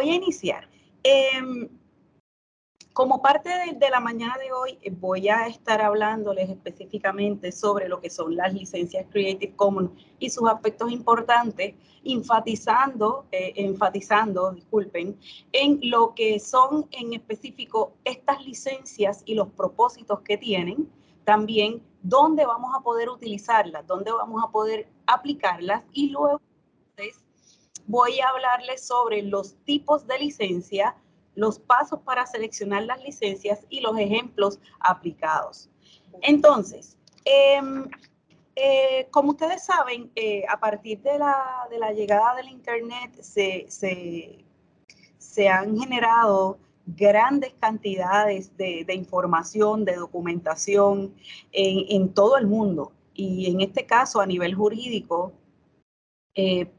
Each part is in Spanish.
voy a iniciar. Como parte de la mañana de hoy, voy a estar hablándoles específicamente sobre lo que son las licencias Creative Commons y sus aspectos importantes, enfatizando, disculpen, en lo que son en específico estas licencias y los propósitos que tienen, también dónde vamos a poder utilizarlas, dónde vamos a poder aplicarlas, y luego voy a hablarles sobre los tipos de licencia, los pasos para seleccionar las licencias y los ejemplos aplicados. Entonces, como ustedes saben, a partir de la llegada del Internet se han generado grandes cantidades de información, de documentación en todo el mundo. Y en este caso, a nivel jurídico,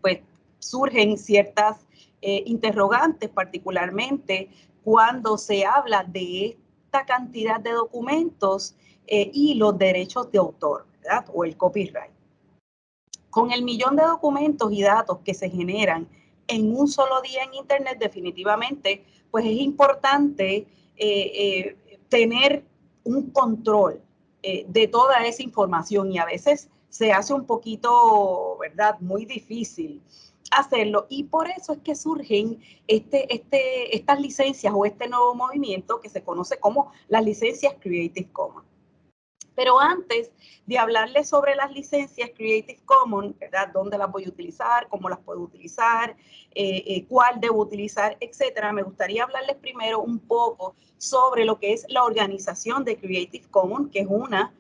pues surgen ciertas interrogantes, particularmente cuando se habla de esta cantidad de documentos y los derechos de autor, ¿verdad? O el copyright. Con el millón de documentos y datos que se generan en un solo día en Internet, definitivamente, pues es importante tener un control de toda esa información, y a veces se hace un poquito, ¿verdad?, muy difícil hacerlo, y por eso es que surgen estas licencias o este nuevo movimiento que se conoce como las licencias Creative Commons. Pero antes de hablarles sobre las licencias Creative Commons, ¿verdad?, dónde las voy a utilizar, cómo las puedo utilizar, cuál debo utilizar, etcétera, me gustaría hablarles primero un poco sobre lo que es la organización de Creative Commons, que es una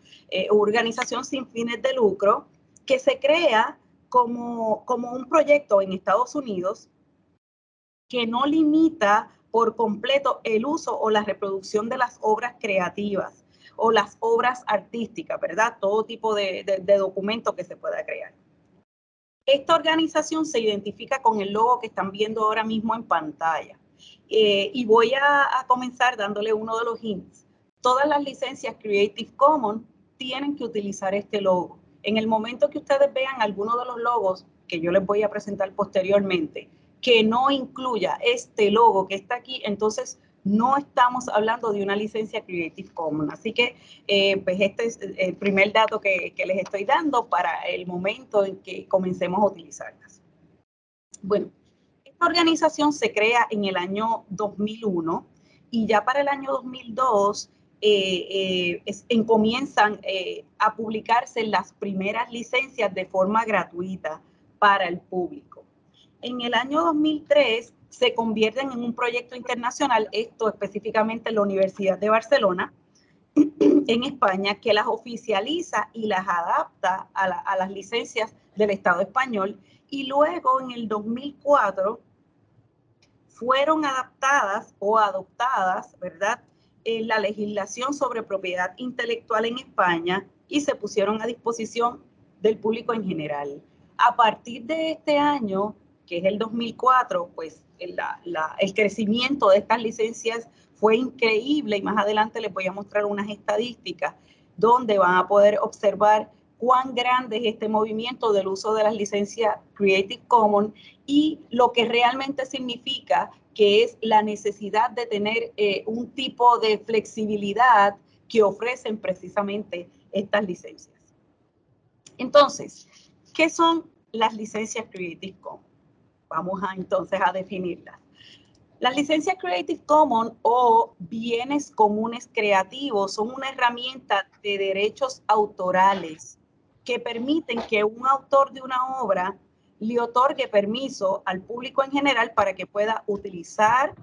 organización sin fines de lucro que se crea como un proyecto en Estados Unidos que no limita por completo el uso o la reproducción de las obras creativas o las obras artísticas, ¿verdad? Todo tipo de documento que se pueda crear. Esta organización se identifica con el logo que están viendo ahora mismo en pantalla. Y voy a comenzar dándole uno de los hints. Todas las licencias Creative Commons tienen que utilizar este logo. En el momento que ustedes vean alguno de los logos que yo les voy a presentar posteriormente, que no incluya este logo que está aquí, entonces no estamos hablando de una licencia Creative Commons. Así que pues este es el primer dato que les estoy dando para el momento en que comencemos a utilizarlas. Bueno, esta organización se crea en el año 2001 y ya para el año 2002 comienzan a publicarse las primeras licencias de forma gratuita para el público. En el año 2003 se convierten en un proyecto internacional, esto específicamente en la Universidad de Barcelona, en España, que las oficializa y las adapta a las licencias del Estado español, y luego en el 2004 fueron adaptadas o adoptadas, ¿verdad?, en la legislación sobre propiedad intelectual en España y se pusieron a disposición del público en general. A partir de este año, que es el 2004, pues el crecimiento de estas licencias fue increíble, y más adelante les voy a mostrar unas estadísticas donde van a poder observar cuán grande es este movimiento del uso de las licencias Creative Commons y lo que realmente significa, que es la necesidad de tener un tipo de flexibilidad que ofrecen precisamente estas licencias. Entonces, ¿qué son las licencias Creative Commons? Vamos entonces a definirlas. Las licencias Creative Commons o bienes comunes creativos son una herramienta de derechos autorales que permiten que un autor de una obra le otorgue permiso al público en general para que pueda utilizar,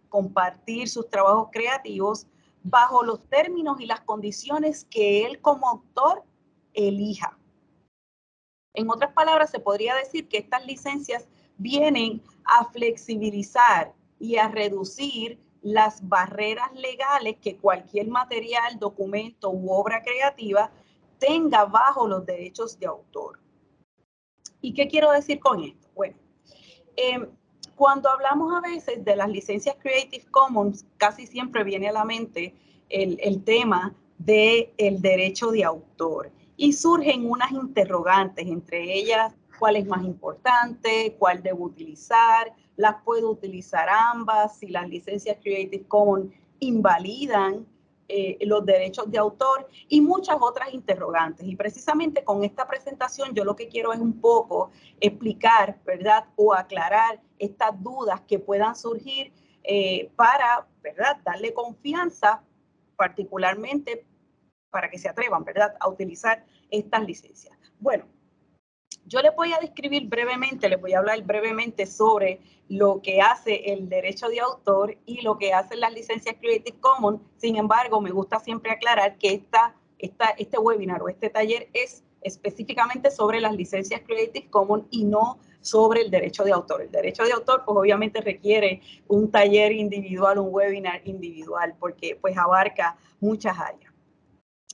compartir sus trabajos creativos bajo los términos y las condiciones que él como autor elija. En otras palabras, se podría decir que estas licencias vienen a flexibilizar y a reducir las barreras legales que cualquier material, documento u obra creativa tenga bajo los derechos de autor. ¿Y qué quiero decir con esto? Bueno, cuando hablamos a veces de las licencias Creative Commons, casi siempre viene a la mente el tema del derecho de autor. Y surgen unas interrogantes, entre ellas, ¿cuál es más importante? ¿Cuál debo utilizar? las puedo utilizar ambas, si las licencias Creative Commons invalidan los derechos de autor y muchas otras interrogantes. Y precisamente con esta presentación yo lo que quiero es un poco explicar, ¿verdad? O aclarar estas dudas que puedan surgir para, ¿verdad? Darle confianza, particularmente para que se atrevan, ¿verdad?, a utilizar estas licencias. Bueno, yo les voy a describir brevemente, les voy a hablar brevemente sobre lo que hace el derecho de autor y lo que hacen las licencias Creative Commons. Sin embargo, me gusta siempre aclarar que este webinar o este taller es específicamente sobre las licencias Creative Commons y no sobre el derecho de autor. El derecho de autor, pues obviamente requiere un taller individual, un webinar individual, porque pues abarca muchas áreas.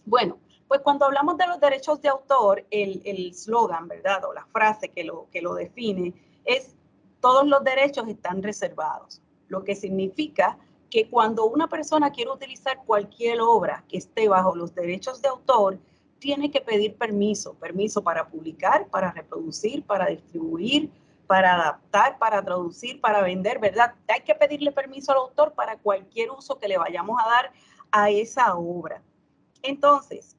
Bueno, pues cuando hablamos de los derechos de autor, el slogan, ¿verdad? O la frase que lo define es: todos los derechos están reservados. Lo que significa que cuando una persona quiere utilizar cualquier obra que esté bajo los derechos de autor, tiene que pedir permiso para publicar, para reproducir, para distribuir, para adaptar, para traducir, para vender, ¿verdad? Hay que pedirle permiso al autor para cualquier uso que le vayamos a dar a esa obra. Entonces,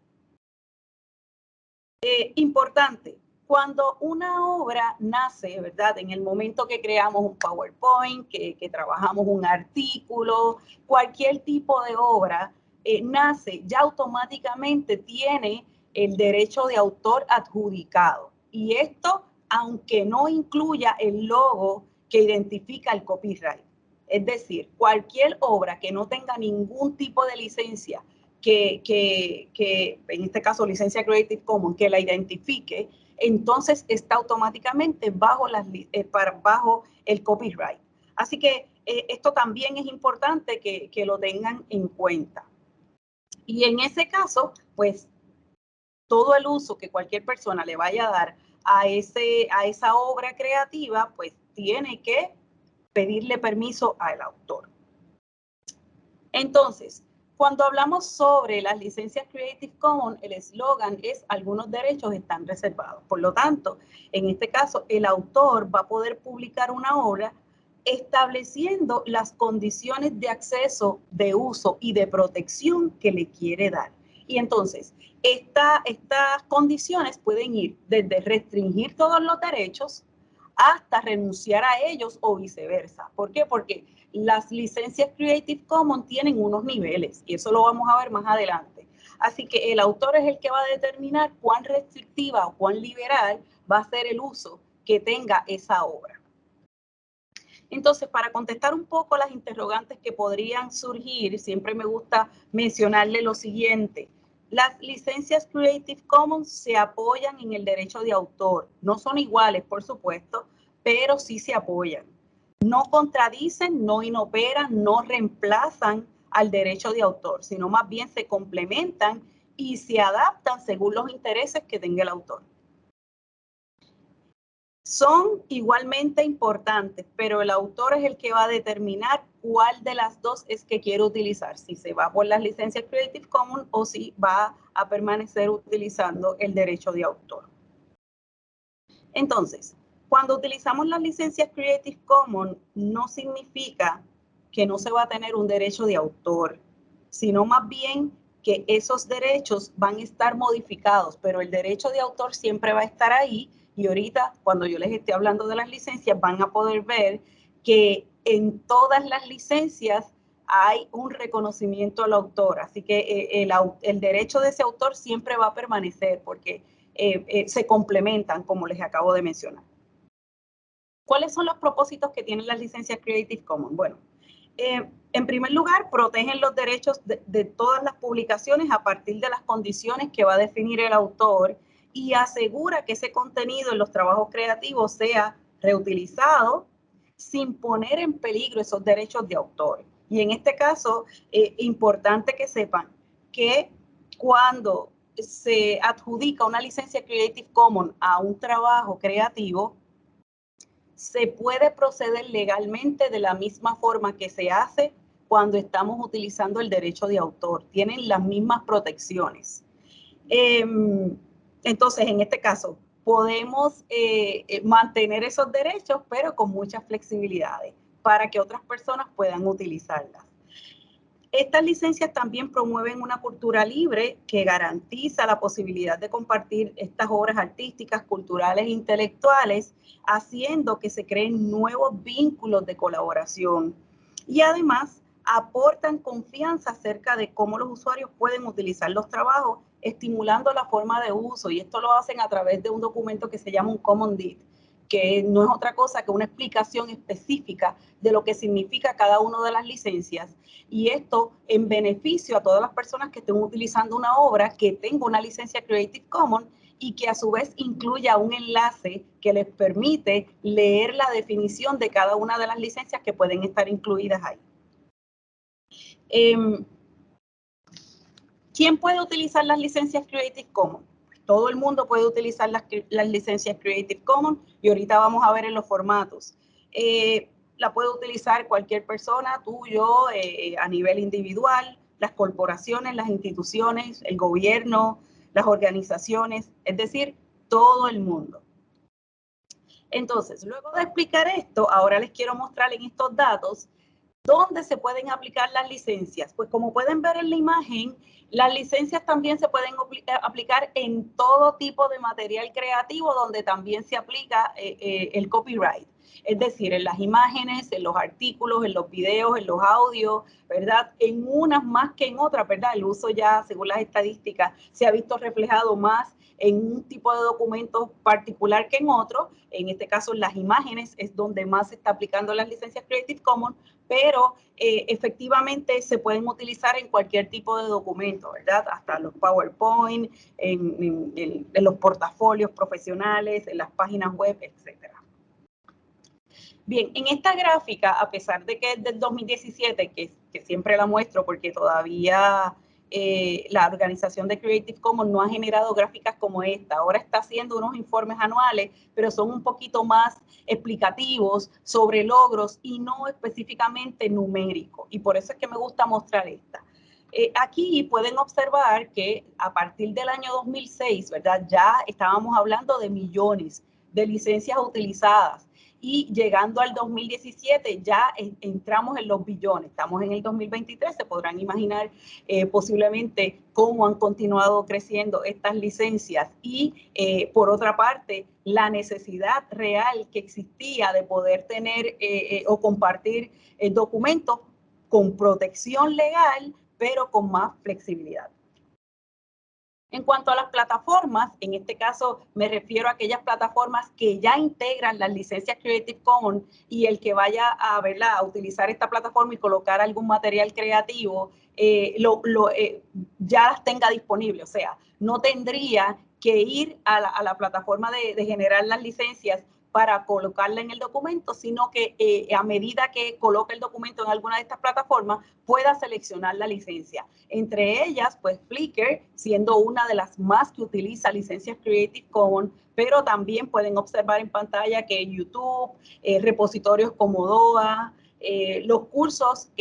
importante, cuando una obra nace, ¿verdad? En el momento que creamos un PowerPoint, que trabajamos un artículo, cualquier tipo de obra nace, ya automáticamente tiene el derecho de autor adjudicado. Y esto, aunque no incluya el logo que identifica el copyright. Es decir, cualquier obra que no tenga ningún tipo de licencia, que en este caso licencia Creative Commons, que la identifique, entonces está automáticamente bajo el copyright. Así que esto también es importante que lo tengan en cuenta. Y en ese caso, pues todo el uso que cualquier persona le vaya a dar a esa obra creativa, pues tiene que pedirle permiso al autor. Entonces, cuando hablamos sobre las licencias Creative Commons, el eslogan es: algunos derechos están reservados. Por lo tanto, en este caso, el autor va a poder publicar una obra estableciendo las condiciones de acceso, de uso y de protección que le quiere dar. Y entonces, estas condiciones pueden ir desde restringir todos los derechos hasta renunciar a ellos o viceversa. ¿Por qué? Porque las licencias Creative Commons tienen unos niveles y eso lo vamos a ver más adelante. Así que el autor es el que va a determinar cuán restrictiva o cuán liberal va a ser el uso que tenga esa obra. Entonces, para contestar un poco las interrogantes que podrían surgir, siempre me gusta mencionarle lo siguiente. Las licencias Creative Commons se apoyan en el derecho de autor. No son iguales, por supuesto, pero sí se apoyan. No contradicen, no inoperan, no reemplazan al derecho de autor, sino más bien se complementan y se adaptan según los intereses que tenga el autor. Son igualmente importantes, pero el autor es el que va a determinar cuál de las dos es que quiere utilizar, si se va por las licencias Creative Commons o si va a permanecer utilizando el derecho de autor. Entonces, cuando utilizamos las licencias Creative Commons, no significa que no se va a tener un derecho de autor, sino más bien que esos derechos van a estar modificados, pero el derecho de autor siempre va a estar ahí. Y ahorita, cuando yo les esté hablando de las licencias, van a poder ver que en todas las licencias hay un reconocimiento al autor. Así que el derecho de ese autor siempre va a permanecer porque se complementan, como les acabo de mencionar. ¿Cuáles son los propósitos que tienen las licencias Creative Commons? Bueno, en primer lugar, protegen los derechos de todas las publicaciones a partir de las condiciones que va a definir el autor y asegura que ese contenido en los trabajos creativos sea reutilizado sin poner en peligro esos derechos de autor. Y en este caso, importante que sepan que cuando se adjudica una licencia Creative Commons a un trabajo creativo, se puede proceder legalmente de la misma forma que se hace cuando estamos utilizando el derecho de autor. Tienen las mismas protecciones. Entonces, en este caso, podemos mantener esos derechos, pero con muchas flexibilidades para que otras personas puedan utilizarlas. Estas licencias también promueven una cultura libre que garantiza la posibilidad de compartir estas obras artísticas, culturales e intelectuales, haciendo que se creen nuevos vínculos de colaboración. Y además aportan confianza acerca de cómo los usuarios pueden utilizar los trabajos, estimulando la forma de uso. Y esto lo hacen a través de un documento que se llama un Common Deed, que no es otra cosa que una explicación específica de lo que significa cada una de las licencias, y esto en beneficio a todas las personas que estén utilizando una obra que tenga una licencia Creative Commons y que a su vez incluya un enlace que les permite leer la definición de cada una de las licencias que pueden estar incluidas ahí. ¿Quién puede utilizar las licencias Creative Commons? Todo el mundo puede utilizar las licencias Creative Commons, y ahorita vamos a ver en los formatos. La puede utilizar cualquier persona, tú, yo, a nivel individual, las corporaciones, las instituciones, el gobierno, las organizaciones, es decir, todo el mundo. Entonces, luego de explicar esto, ahora les quiero mostrar en estos datos ¿dónde se pueden aplicar las licencias? Pues como pueden ver en la imagen, las licencias también se pueden aplicar en todo tipo de material creativo donde también se aplica el copyright. Es decir, en las imágenes, en los artículos, en los videos, en los audios, ¿verdad? En unas más que en otras, ¿verdad? El uso ya, según las estadísticas, se ha visto reflejado más en un tipo de documento particular que en otro. En este caso, las imágenes es donde más se está aplicando las licencias Creative Commons, pero efectivamente se pueden utilizar en cualquier tipo de documento, ¿verdad? Hasta los PowerPoint, en los portafolios profesionales, en las páginas web, etcétera. Bien, en esta gráfica, a pesar de que es del 2017, que siempre la muestro porque todavía la organización de Creative Commons no ha generado gráficas como esta. Ahora está haciendo unos informes anuales, pero son un poquito más explicativos sobre logros y no específicamente numéricos. Y por eso es que me gusta mostrar esta. Aquí pueden observar que a partir del año 2006, ¿verdad? Ya estábamos hablando de millones de licencias utilizadas. Y llegando al 2017 ya entramos en los billones, estamos en el 2023, se podrán imaginar posiblemente cómo han continuado creciendo estas licencias y por otra parte la necesidad real que existía de poder tener o compartir documentos con protección legal pero con más flexibilidad. En cuanto a las plataformas, en este caso me refiero a aquellas plataformas que ya integran las licencias Creative Commons y el que vaya a, ¿verdad?, a utilizar esta plataforma y colocar algún material creativo, ya las tenga disponibles. O sea, no tendría que ir a la plataforma de generar las licencias para colocarla en el documento, sino que a medida que coloque el documento en alguna de estas plataformas, pueda seleccionar la licencia. Entre ellas, pues Flickr, siendo una de las más que utiliza licencias Creative Commons, pero también pueden observar en pantalla que YouTube, repositorios como DOA, los cursos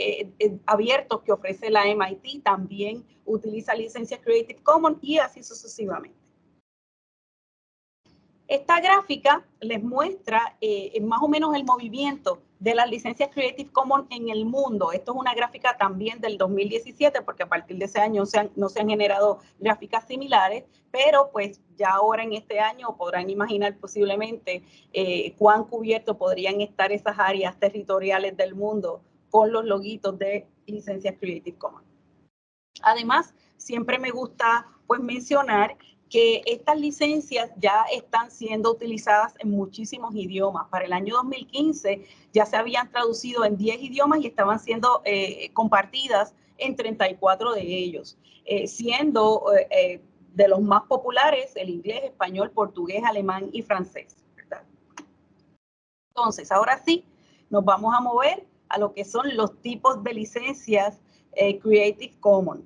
abiertos que ofrece la MIT también utiliza licencias Creative Commons y así sucesivamente. Esta gráfica les muestra más o menos el movimiento de las licencias Creative Commons en el mundo. Esto es una gráfica también del 2017, porque a partir de ese año no se han generado gráficas similares, pero pues ya ahora en este año podrán imaginar posiblemente cuán cubiertos podrían estar esas áreas territoriales del mundo con los loguitos de licencias Creative Commons. Además, siempre me gusta pues mencionar que estas licencias ya están siendo utilizadas en muchísimos idiomas. Para el año 2015 ya se habían traducido en 10 idiomas y estaban siendo compartidas en 34 de ellos, siendo de los más populares el inglés, español, portugués, alemán y francés, ¿verdad? Entonces, ahora sí, nos vamos a mover a lo que son los tipos de licencias Creative Commons.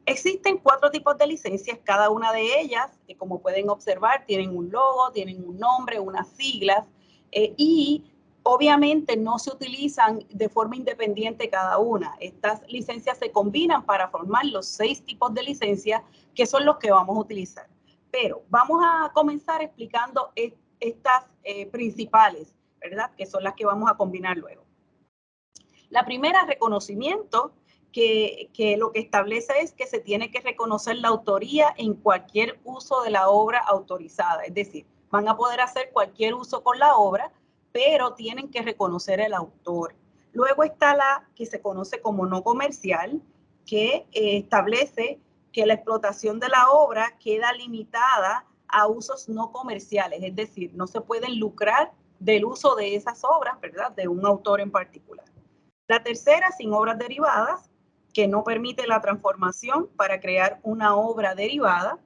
Existen 4 tipos de licencias, cada una de ellas, como pueden observar, tienen un logo, tienen un nombre, unas siglas, y obviamente no se utilizan de forma independiente cada una. Estas licencias se combinan para formar los 6 tipos de licencias que son los que vamos a utilizar. Pero vamos a comenzar explicando estas principales, ¿verdad? Que son las que vamos a combinar luego. La primera, reconocimiento, que lo que establece es que se tiene que reconocer la autoría en cualquier uso de la obra autorizada. Es decir, van a poder hacer cualquier uso con la obra, pero tienen que reconocer el autor. Luego está la que se conoce como no comercial, que establece que la explotación de la obra queda limitada a usos no comerciales, es decir, no se pueden lucrar del uso de esas obras, ¿verdad? De un autor en particular. La tercera, sin obras derivadas, que no permite la transformación para crear una obra derivada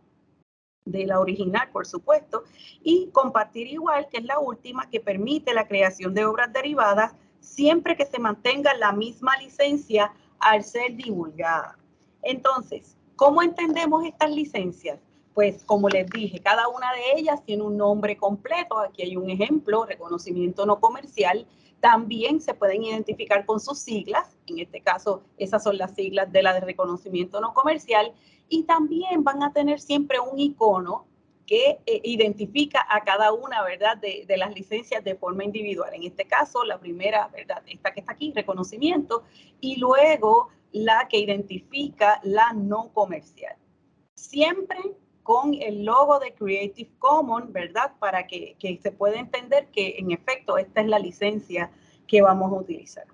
de la original, por supuesto, y compartir igual, que es la última, que permite la creación de obras derivadas siempre que se mantenga la misma licencia al ser divulgada. Entonces, ¿cómo entendemos estas licencias? Pues como les dije, cada una de ellas tiene un nombre completo. Aquí hay un ejemplo, reconocimiento no comercial. También se pueden identificar con sus siglas. En este caso, esas son las siglas de la de reconocimiento no comercial. Y también van a tener siempre un icono que identifica a cada una, ¿verdad?, de las licencias de forma individual. En este caso, la primera, ¿verdad?, esta que está aquí, reconocimiento, y luego la que identifica la no comercial. Siempre con el logo de Creative Commons, ¿verdad?, para que se pueda entender que, en efecto, esta es la licencia que vamos a utilizar.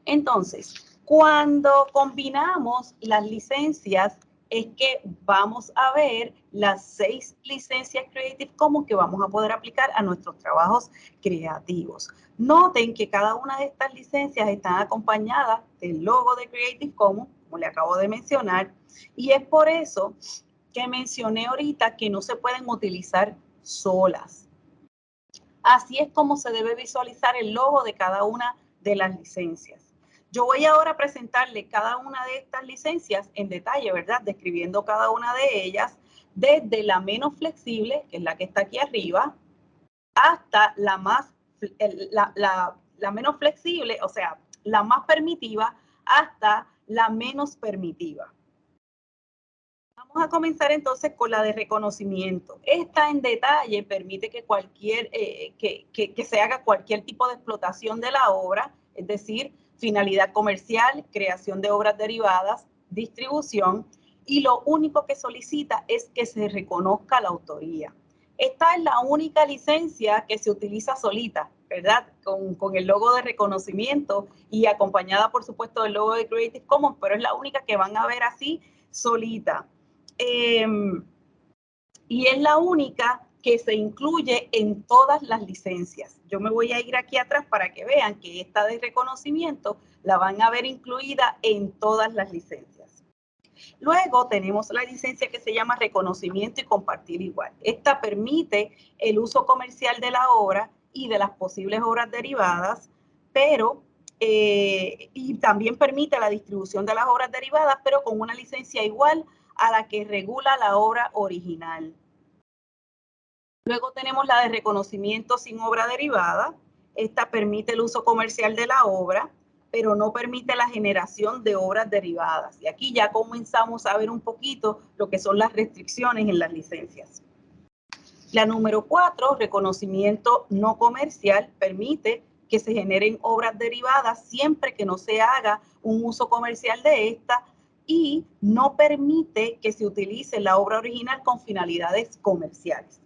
Entonces, cuando combinamos las licencias, es que vamos a ver las 6 licencias Creative Commons que vamos a poder aplicar a nuestros trabajos creativos. Noten que cada una de estas licencias están acompañadas del logo de Creative Commons, como le acabo de mencionar, y es por eso que mencioné ahorita que no se pueden utilizar solas. Así es como se debe visualizar el logo de cada una de las licencias. Yo voy ahora a presentarle cada una de estas licencias en detalle, ¿verdad? Describiendo cada una de ellas, desde la menos flexible, que es la que está aquí arriba, hasta la menos flexible, o sea, la más permitiva, hasta la menos permitiva. Vamos a comenzar entonces con la de reconocimiento. Esta en detalle permite que que se haga cualquier tipo de explotación de la obra, es decir, finalidad comercial, creación de obras derivadas, distribución, y lo único que solicita es que se reconozca la autoría. Esta es la única licencia que se utiliza solita, ¿verdad? Con el logo de reconocimiento y acompañada, por supuesto, del logo de Creative Commons, pero es la única que van a ver así solita. Y es la única que se incluye en todas las licencias. Yo me voy a ir aquí atrás para que vean que esta de reconocimiento la van a ver incluida en todas las licencias. Luego tenemos la licencia que se llama reconocimiento y compartir igual. Esta permite el uso comercial de la obra y de las posibles obras derivadas, pero y también permite la distribución de las obras derivadas, pero con una licencia igual a la que regula la obra original. Luego tenemos la de reconocimiento sin obra derivada. Esta permite el uso comercial de la obra, pero no permite la generación de obras derivadas. Y aquí ya comenzamos a ver un poquito lo que son las restricciones en las licencias. La número 4, reconocimiento no comercial, permite que se generen obras derivadas siempre que no se haga un uso comercial de esta, y no permite que se utilice la obra original con finalidades comerciales.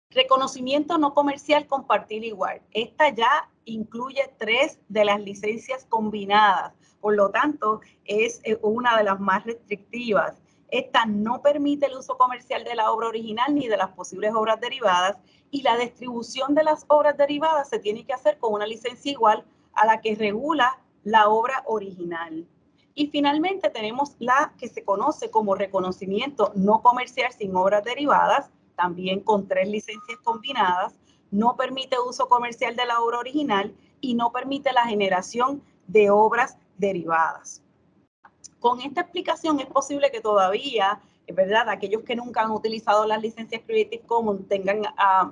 Reconocimiento no comercial, compartir igual. Esta ya incluye 3 de las licencias combinadas, por lo tanto es una de las más restrictivas. Esta no permite el uso comercial de la obra original ni de las posibles obras derivadas, y la distribución de las obras derivadas se tiene que hacer con una licencia igual a la que regula la obra original. Y finalmente tenemos la que se conoce como reconocimiento no comercial sin obras derivadas, también con 3 licencias combinadas. No permite uso comercial de la obra original y no permite la generación de obras derivadas. Con esta explicación es posible que todavía, ¿verdad?, aquellos que nunca han utilizado las licencias Creative Commons tengan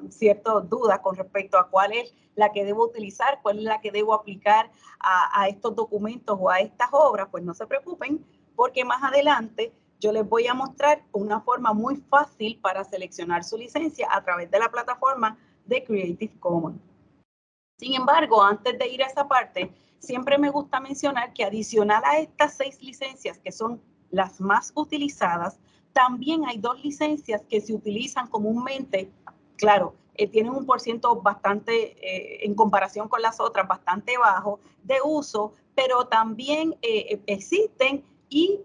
ciertas dudas con respecto a cuál es la que debo utilizar, cuál es la que debo aplicar a estos documentos o a estas obras. Pues no se preocupen, porque más adelante yo les voy a mostrar una forma muy fácil para seleccionar su licencia a través de la plataforma de Creative Commons. Sin embargo, antes de ir a esa parte, siempre me gusta mencionar que adicional a estas 6 licencias, que son las más utilizadas, también hay 2 licencias que se utilizan comúnmente. Claro, tienen un porcentaje bastante, en comparación con las otras, bastante bajo de uso, pero también existen y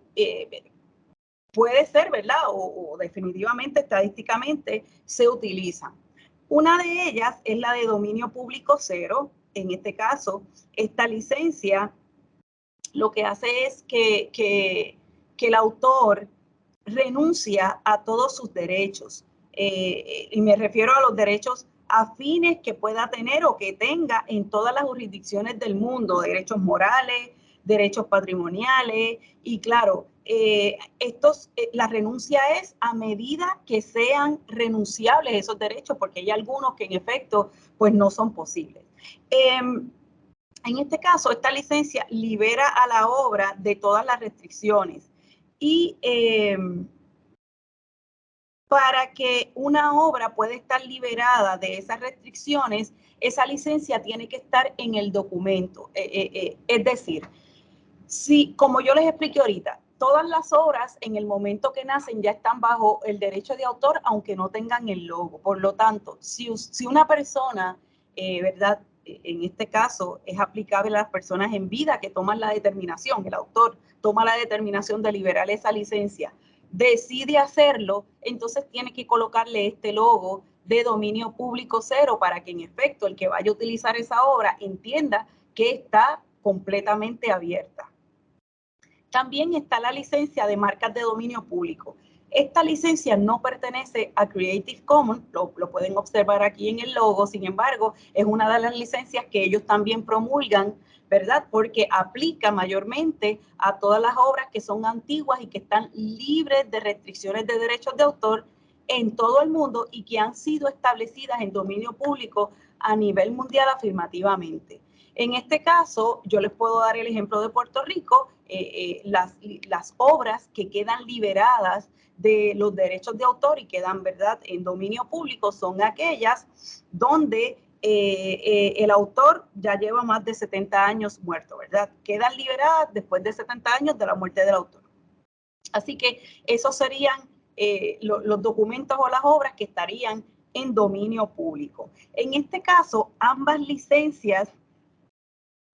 puede ser, ¿verdad? O definitivamente, estadísticamente, se utilizan. Una de ellas es la de dominio público cero. En este caso, esta licencia lo que hace es que el autor renuncia a todos sus derechos. Y me refiero a los derechos afines que pueda tener o que tenga en todas las jurisdicciones del mundo, derechos morales, derechos patrimoniales y claro, la renuncia es a medida que sean renunciables esos derechos, porque hay algunos que en efecto pues no son posibles. En este caso, esta licencia libera a la obra de todas las restricciones y para que una obra pueda estar liberada de esas restricciones, esa licencia tiene que estar en el documento. Es decir, si, como yo les expliqué ahorita, todas las obras en el momento que nacen ya están bajo el derecho de autor, aunque no tengan el logo. Por lo tanto, si una persona, ¿verdad? En este caso es aplicable a las personas en vida que toman la determinación, el autor toma la determinación de liberar esa licencia, decide hacerlo, entonces tiene que colocarle este logo de dominio público cero para que en efecto el que vaya a utilizar esa obra entienda que está completamente abierta. También está la licencia de marcas de dominio público. Esta licencia no pertenece a Creative Commons, lo pueden observar aquí en el logo, sin embargo, es una de las licencias que ellos también promulgan, ¿verdad? Porque aplica mayormente a todas las obras que son antiguas y que están libres de restricciones de derechos de autor en todo el mundo y que han sido establecidas en dominio público a nivel mundial afirmativamente. En este caso, yo les puedo dar el ejemplo de Puerto Rico, las obras que quedan liberadas de los derechos de autor y quedan, ¿verdad?, en dominio público son aquellas donde el autor ya lleva más de 70 años muerto, ¿verdad? Quedan liberadas después de 70 años de la muerte del autor. Así que esos serían los documentos o las obras que estarían en dominio público. En este caso, ambas licencias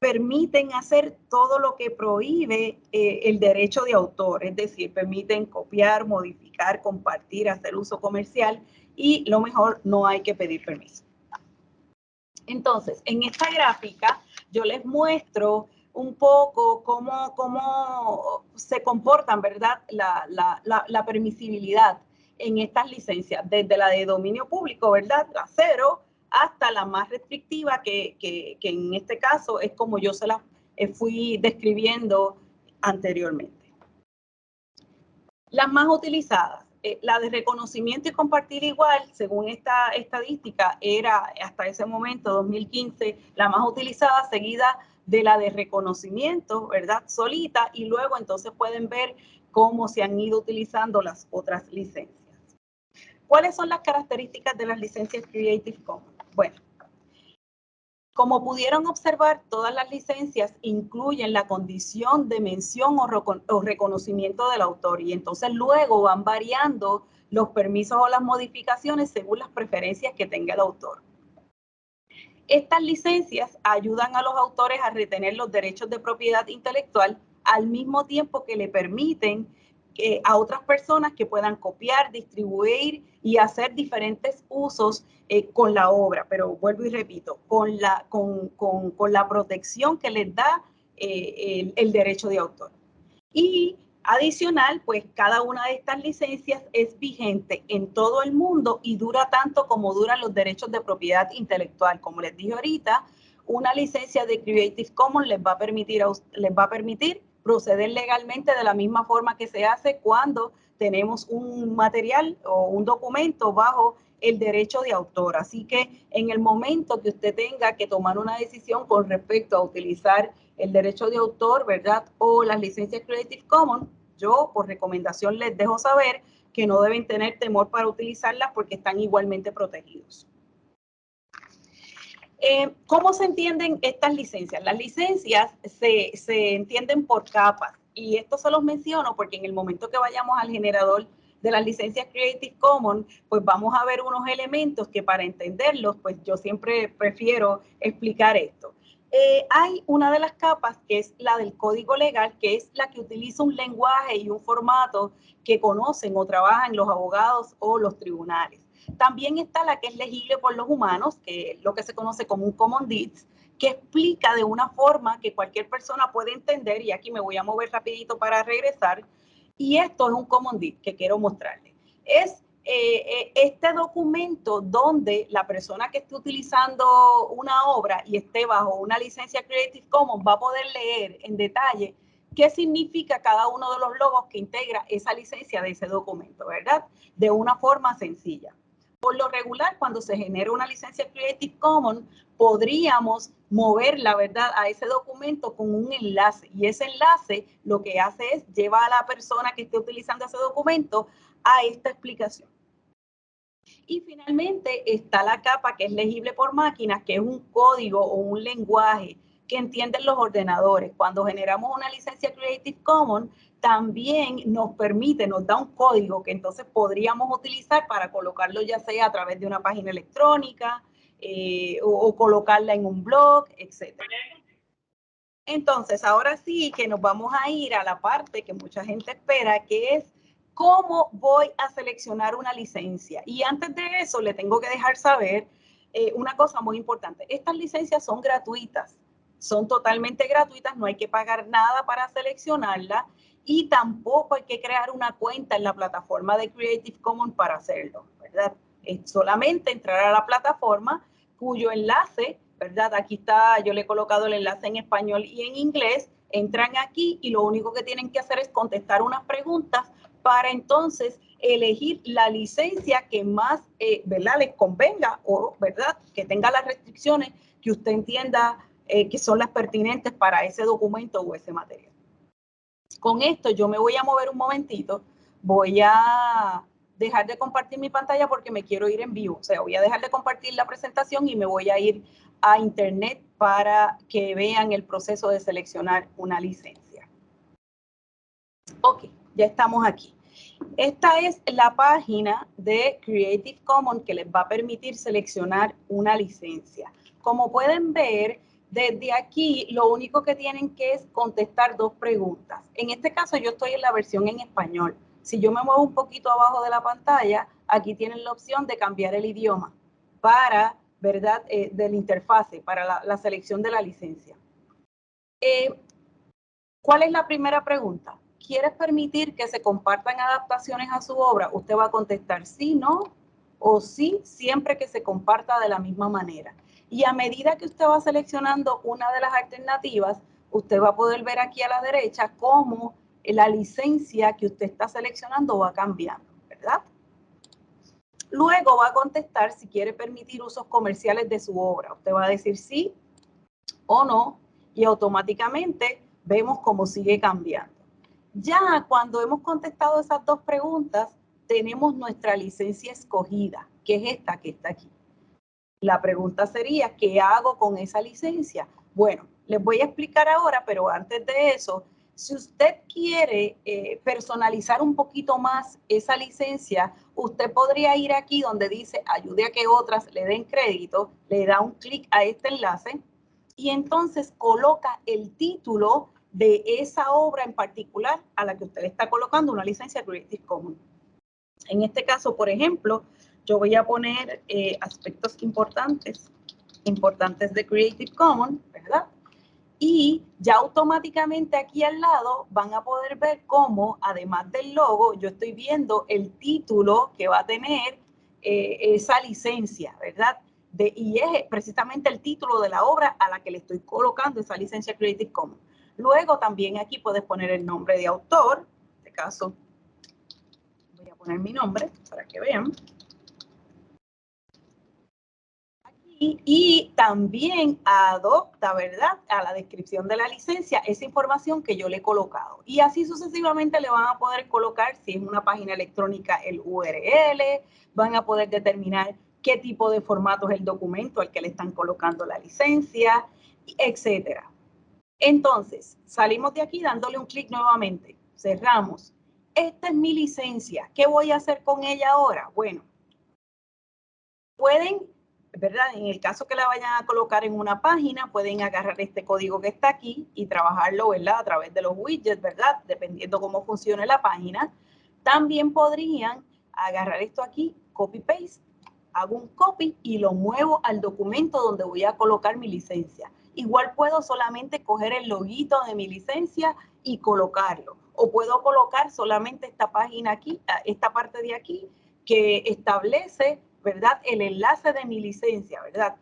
permiten hacer todo lo que prohíbe el derecho de autor, es decir, permiten copiar, modificar, compartir, hacer uso comercial y lo mejor, no hay que pedir permiso. Entonces, en esta gráfica yo les muestro un poco cómo se comportan, ¿verdad?, la permisibilidad en estas licencias, desde la de dominio público, ¿verdad?, la cero, hasta la más restrictiva, que en este caso es como yo se la fui describiendo anteriormente. Las más utilizadas, la de reconocimiento y compartir igual, según esta estadística, era hasta ese momento, 2015, la más utilizada, seguida de la de reconocimiento, ¿verdad?, solita, y luego entonces pueden ver cómo se han ido utilizando las otras licencias. ¿Cuáles son las características de las licencias Creative Commons? Bueno, como pudieron observar, todas las licencias incluyen la condición de mención o reconocimiento del autor y entonces luego van variando los permisos o las modificaciones según las preferencias que tenga el autor. Estas licencias ayudan a los autores a retener los derechos de propiedad intelectual al mismo tiempo que le permiten a otras personas que puedan copiar, distribuir y hacer diferentes usos con la obra, pero vuelvo y repito, con la protección que les da el derecho de autor. Y adicional, pues cada una de estas licencias es vigente en todo el mundo y dura tanto como duran los derechos de propiedad intelectual. Como les dije ahorita, una licencia de Creative Commons les va a permitir proceder legalmente de la misma forma que se hace cuando tenemos un material o un documento bajo el derecho de autor. Así que en el momento que usted tenga que tomar una decisión con respecto a utilizar el derecho de autor, ¿verdad?, o las licencias Creative Commons, yo por recomendación les dejo saber que no deben tener temor para utilizarlas porque están igualmente protegidos. ¿Cómo se entienden estas licencias? Las licencias se entienden por capas y esto se los menciono porque en el momento que vayamos al generador de las licencias Creative Commons, pues vamos a ver unos elementos que para entenderlos, pues yo siempre prefiero explicar esto. Hay una de las capas que es la del código legal, que es la que utiliza un lenguaje y un formato que conocen o trabajan los abogados o los tribunales. También está la que es legible por los humanos, que es lo que se conoce como un Common Deeds, que explica de una forma que cualquier persona puede entender, y aquí me voy a mover rapidito para regresar, y esto es un Common Deed que quiero mostrarles. Es este documento donde la persona que esté utilizando una obra y esté bajo una licencia Creative Commons va a poder leer en detalle qué significa cada uno de los logos que integra esa licencia de ese documento, ¿verdad? De una forma sencilla. Por lo regular, cuando se genera una licencia Creative Commons, podríamos mover la verdad a ese documento con un enlace y ese enlace lo que hace es llevar a la persona que esté utilizando ese documento a esta explicación. Y finalmente está la capa que es legible por máquinas, que es un código o un lenguaje que entienden los ordenadores. Cuando generamos una licencia Creative Commons, también nos permite, nos da un código que entonces podríamos utilizar para colocarlo ya sea a través de una página electrónica o colocarla en un blog, etc. Entonces, ahora sí que nos vamos a ir a la parte que mucha gente espera, que es cómo voy a seleccionar una licencia. Y antes de eso, le tengo que dejar saber una cosa muy importante. Estas licencias son gratuitas, son totalmente gratuitas, no hay que pagar nada para seleccionarla y tampoco hay que crear una cuenta en la plataforma de Creative Commons para hacerlo, ¿verdad? Es solamente entrar a la plataforma cuyo enlace, ¿verdad? Aquí está, yo le he colocado el enlace en español y en inglés, entran aquí y lo único que tienen que hacer es contestar unas preguntas para entonces elegir la licencia que más, ¿verdad? Les convenga o, ¿verdad? Que tenga las restricciones que usted entienda que son las pertinentes para ese documento o ese material. Con esto yo me voy a mover un momentito, voy a dejar de compartir mi pantalla porque me quiero ir en vivo, o sea, voy a dejar de compartir la presentación y me voy a ir a internet para que vean el proceso de seleccionar una licencia. Ok, ya estamos aquí. Esta es la página de Creative Commons que les va a permitir seleccionar una licencia. Como pueden ver, desde aquí lo único que tienen que es contestar dos preguntas. En este caso yo estoy en la versión en español. Si yo me muevo un poquito abajo de la pantalla, aquí tienen la opción de cambiar el idioma para, ¿verdad? De la interfase, para la selección de la licencia. ¿Cuál es la primera pregunta? ¿Quieres permitir que se compartan adaptaciones a su obra? Usted va a contestar sí, no o sí, siempre que se comparta de la misma manera. Y a medida que usted va seleccionando una de las alternativas, usted va a poder ver aquí a la derecha cómo la licencia que usted está seleccionando va cambiando, ¿verdad? Luego va a contestar si quiere permitir usos comerciales de su obra. Usted va a decir sí o no y automáticamente vemos cómo sigue cambiando. Ya cuando hemos contestado esas dos preguntas, tenemos nuestra licencia escogida, que es esta que está aquí. La pregunta sería, ¿qué hago con esa licencia? Bueno, les voy a explicar ahora, pero antes de eso, si usted quiere personalizar un poquito más esa licencia, usted podría ir aquí donde dice ayude a que otras le den crédito, le da un clic a este enlace y entonces coloca el título de esa obra en particular a la que usted le está colocando una licencia Creative Commons. En este caso, por ejemplo, yo voy a poner aspectos importantes de Creative Commons, ¿verdad? Y ya automáticamente aquí al lado van a poder ver cómo, además del logo, yo estoy viendo el título que va a tener esa licencia, ¿verdad? Y es precisamente el título de la obra a la que le estoy colocando esa licencia Creative Commons. Luego también aquí puedes poner el nombre de autor, en este caso voy a poner mi nombre para que vean. Aquí y también adopta, ¿verdad?, a la descripción de la licencia esa información que yo le he colocado. Y así sucesivamente le van a poder colocar, si es una página electrónica, el URL, van a poder determinar qué tipo de formato es el documento al que le están colocando la licencia, etcétera. Entonces, salimos de aquí dándole un clic nuevamente. Cerramos. Esta es mi licencia. ¿Qué voy a hacer con ella ahora? Bueno, pueden, ¿verdad? En el caso que la vayan a colocar en una página, pueden agarrar este código que está aquí y trabajarlo, ¿verdad?, a través de los widgets, ¿verdad?, dependiendo cómo funcione la página. También podrían agarrar esto aquí, copy-paste, hago un copy y lo muevo al documento donde voy a colocar mi licencia. Igual puedo solamente coger el loguito de mi licencia y colocarlo. O puedo colocar solamente esta página aquí, esta parte de aquí, que establece, ¿verdad?, el enlace de mi licencia, ¿verdad?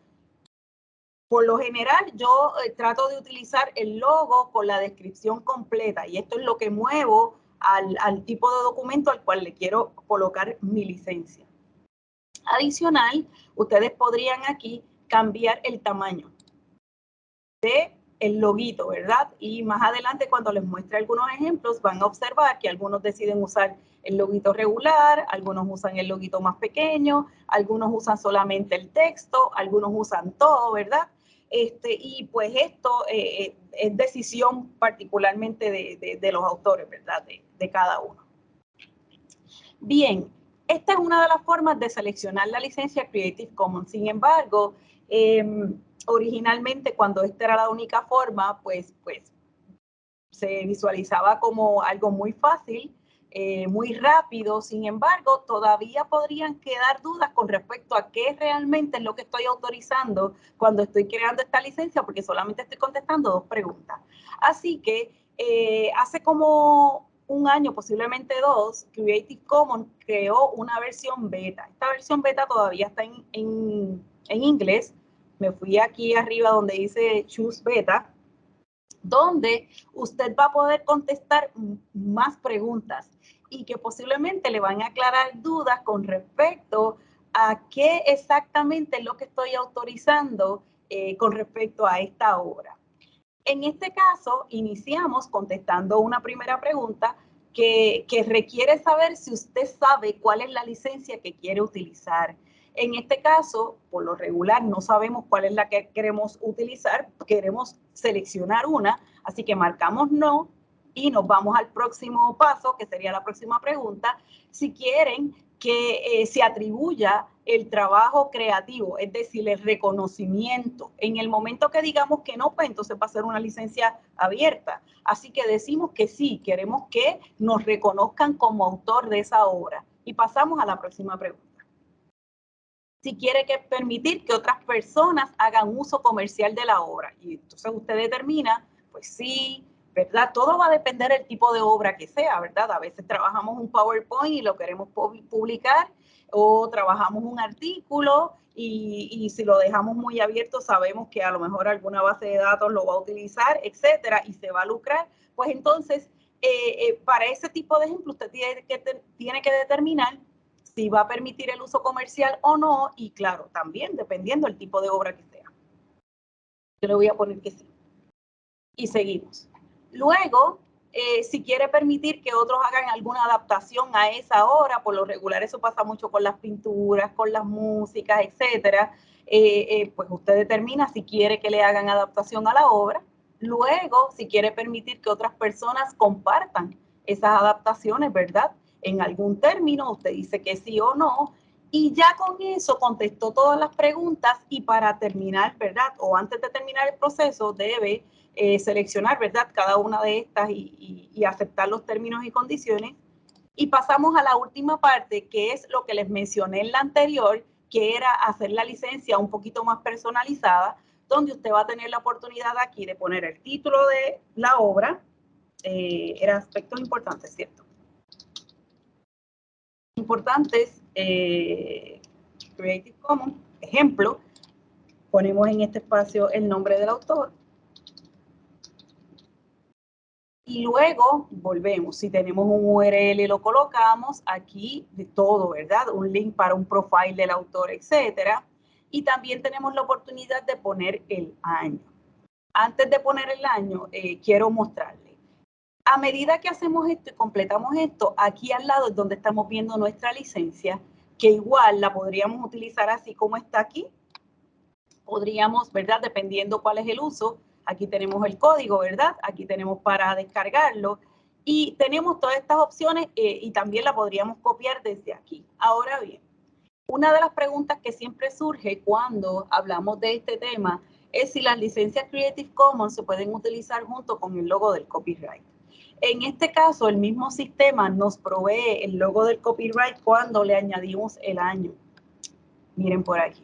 Por lo general, yo trato de utilizar el logo con la descripción completa y esto es lo que muevo al tipo de documento al cual le quiero colocar mi licencia. Adicional, ustedes podrían aquí cambiar el tamaño de el loguito, ¿verdad? Y más adelante, cuando les muestre algunos ejemplos, van a observar que algunos deciden usar el loguito regular, algunos usan el loguito más pequeño, algunos usan solamente el texto, algunos usan todo, ¿verdad? Y pues esto es decisión particularmente de los autores, ¿verdad? De cada uno. Bien, esta es una de las formas de seleccionar la licencia Creative Commons. Sin embargo, originalmente cuando esta era la única forma, pues se visualizaba como algo muy fácil, muy rápido. Sin embargo, todavía podrían quedar dudas con respecto a qué realmente es lo que estoy autorizando cuando estoy creando esta licencia, porque solamente estoy contestando 2 preguntas. Así que hace como un año, posiblemente 2, Creative Commons creó una versión beta. Esta versión beta todavía está en inglés. Me fui aquí arriba donde dice Choose Beta, donde usted va a poder contestar más preguntas y que posiblemente le van a aclarar dudas con respecto a qué exactamente es lo que estoy autorizando con respecto a esta obra. En este caso, iniciamos contestando una primera pregunta que requiere saber si usted sabe cuál es la licencia que quiere utilizar. En este caso, por lo regular, no sabemos cuál es la que queremos utilizar, queremos seleccionar una, así que marcamos no y nos vamos al próximo paso, que sería la próxima pregunta. Si quieren que se atribuya el trabajo creativo, es decir, el reconocimiento. En el momento que digamos que no, pues entonces va a ser una licencia abierta. Así que decimos que sí, queremos que nos reconozcan como autor de esa obra. Y pasamos a la próxima pregunta. Si quiere permitir que otras personas hagan uso comercial de la obra. Y entonces usted determina, pues sí, ¿verdad? Todo va a depender del tipo de obra que sea, ¿verdad? A veces trabajamos un PowerPoint y lo queremos publicar, o trabajamos un artículo y si lo dejamos muy abierto sabemos que a lo mejor alguna base de datos lo va a utilizar, etcétera, y se va a lucrar. Pues entonces, para ese tipo de ejemplo, usted tiene que determinar si va a permitir el uso comercial o no, y claro, también dependiendo del tipo de obra que sea. Yo le voy a poner que sí. Y seguimos. Luego, si quiere permitir que otros hagan alguna adaptación a esa obra, por lo regular eso pasa mucho con las pinturas, con las músicas, etcétera, pues usted determina si quiere que le hagan adaptación a la obra. Luego, si quiere permitir que otras personas compartan esas adaptaciones, ¿verdad?, en algún término, usted dice que sí o no, y ya con eso contestó todas las preguntas y para terminar, ¿verdad?, o antes de terminar el proceso debe seleccionar, ¿verdad?, cada una de estas y aceptar los términos y condiciones. Y pasamos a la última parte, que es lo que les mencioné en la anterior, que era hacer la licencia un poquito más personalizada, donde usted va a tener la oportunidad aquí de poner el título de la obra, eran aspectos importantes, ¿cierto? Importantes, Creative Commons, ejemplo, ponemos en este espacio el nombre del autor, y luego volvemos. Si tenemos un URL, lo colocamos aquí de todo, ¿verdad? Un link para un profile del autor, etcétera. Y también tenemos la oportunidad de poner el año. Antes de poner el año, quiero mostrarles. A medida que hacemos esto y completamos esto, aquí al lado es donde estamos viendo nuestra licencia, que igual la podríamos utilizar así como está aquí. Podríamos, ¿verdad? Dependiendo cuál es el uso. Aquí tenemos el código, ¿verdad? Aquí tenemos para descargarlo. Y tenemos todas estas opciones y también la podríamos copiar desde aquí. Ahora bien, una de las preguntas que siempre surge cuando hablamos de este tema es si las licencias Creative Commons se pueden utilizar junto con el logo del copyright. En este caso, el mismo sistema nos provee el logo del copyright cuando le añadimos el año. Miren por aquí.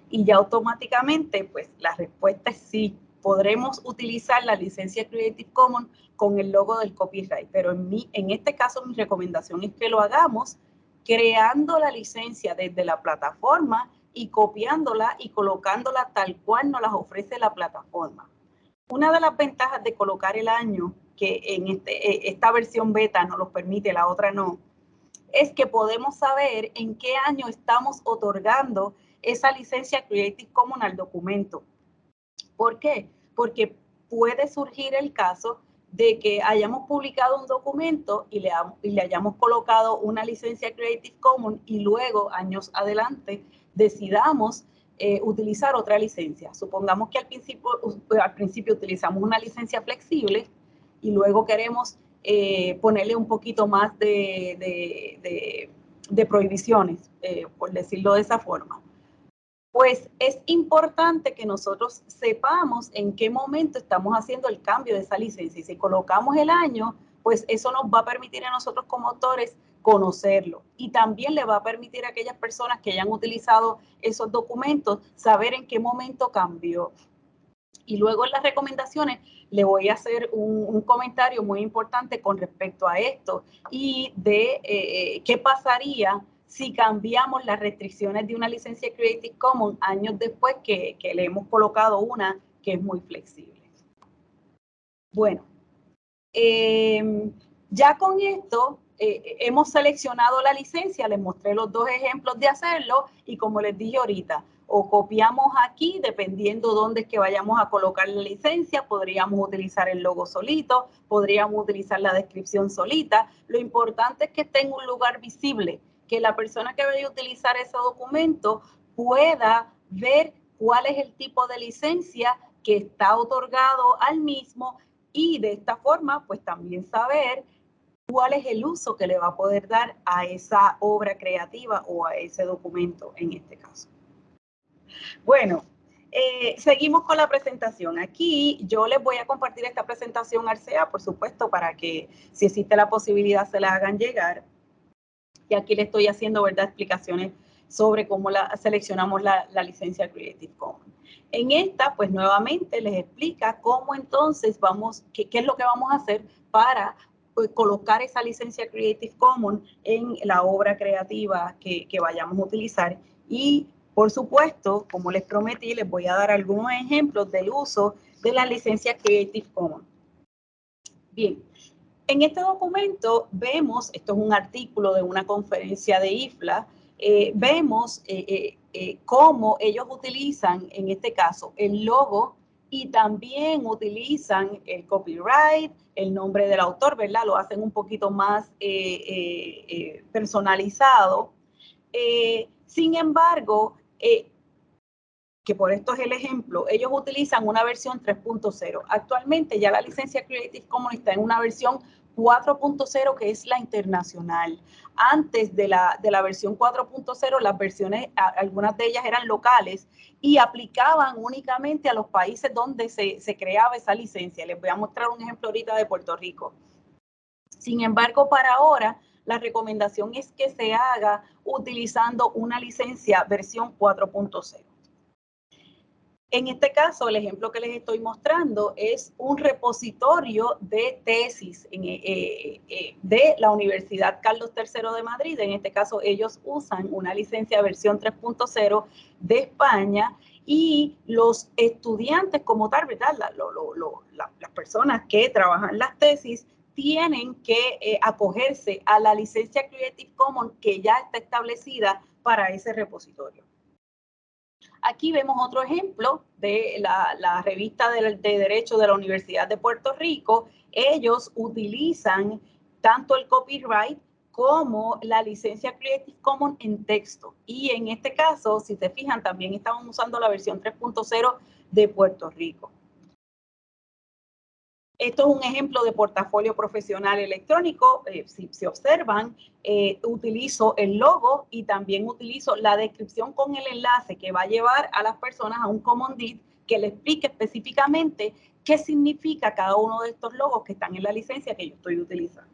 Y ya automáticamente, pues la respuesta es sí. Podremos utilizar la licencia Creative Commons con el logo del copyright, pero en este caso mi recomendación es que lo hagamos creando la licencia desde la plataforma y copiándola y colocándola tal cual nos las ofrece la plataforma. Una de las ventajas de colocar el año, que en esta versión beta nos lo permite, la otra no, es que podemos saber en qué año estamos otorgando esa licencia Creative Commons al documento. ¿Por qué? Porque puede surgir el caso de que hayamos publicado un documento y le hayamos colocado una licencia Creative Commons y luego, años adelante, decidamos utilizar otra licencia. Supongamos que al principio utilizamos una licencia flexible y luego queremos ponerle un poquito más de prohibiciones, por decirlo de esa forma. Pues es importante que nosotros sepamos en qué momento estamos haciendo el cambio de esa licencia. Y si colocamos el año, pues eso nos va a permitir a nosotros como autores conocerlo. Y también le va a permitir a aquellas personas que hayan utilizado esos documentos saber en qué momento cambió. Y luego en las recomendaciones le voy a hacer un comentario muy importante con respecto a esto y de qué pasaría si cambiamos las restricciones de una licencia Creative Commons años después que le hemos colocado una que es muy flexible. Bueno, ya con esto hemos seleccionado la licencia, les mostré los dos ejemplos de hacerlo y como les dije ahorita, o copiamos aquí, dependiendo dónde es que vayamos a colocar la licencia, podríamos utilizar el logo solito, podríamos utilizar la descripción solita. Lo importante es que esté en un lugar visible, que la persona que vaya a utilizar ese documento pueda ver cuál es el tipo de licencia que está otorgado al mismo y de esta forma, pues también saber cuál es el uso que le va a poder dar a esa obra creativa o a ese documento en este caso. Bueno, seguimos con la presentación. Aquí yo les voy a compartir esta presentación al CEA, por supuesto, para que si existe la posibilidad se la hagan llegar. Y aquí le estoy haciendo, ¿verdad?, explicaciones sobre cómo seleccionamos la licencia Creative Commons. En esta, pues nuevamente les explica cómo entonces qué es lo que vamos a hacer para pues, colocar esa licencia Creative Commons en la obra creativa que vayamos a utilizar. Y por supuesto, como les prometí, les voy a dar algunos ejemplos del uso de la licencia Creative Commons. Bien, en este documento vemos, esto es un artículo de una conferencia de IFLA, vemos cómo ellos utilizan, en este caso, el logo y también utilizan el copyright, el nombre del autor, ¿verdad? Lo hacen un poquito más personalizado. Sin embargo, que por esto es el ejemplo, ellos utilizan una versión 3.0. Actualmente ya la licencia Creative Commons está en una versión 4.0 que es la internacional. Antes de la versión 4.0, las versiones, algunas de ellas eran locales y aplicaban únicamente a los países donde se creaba esa licencia. Les voy a mostrar un ejemplo ahorita de Puerto Rico. Sin embargo, para ahora, la recomendación es que se haga utilizando una licencia versión 4.0. En este caso, el ejemplo que les estoy mostrando es un repositorio de tesis de la Universidad Carlos III de Madrid. En este caso, ellos usan una licencia versión 3.0 de España y los estudiantes como tal, ¿verdad? Las personas que trabajan las tesis tienen que acogerse a la licencia Creative Commons que ya está establecida para ese repositorio. Aquí vemos otro ejemplo de la revista de Derecho de la Universidad de Puerto Rico. Ellos utilizan tanto el copyright como la licencia Creative Commons en texto. Y en este caso, si se fijan, también estaban usando la versión 3.0 de Puerto Rico. Esto es un ejemplo de portafolio profesional electrónico. Si se observan, utilizo el logo y también utilizo la descripción con el enlace que va a llevar a las personas a un Common Deed que le explique específicamente qué significa cada uno de estos logos que están en la licencia que yo estoy utilizando.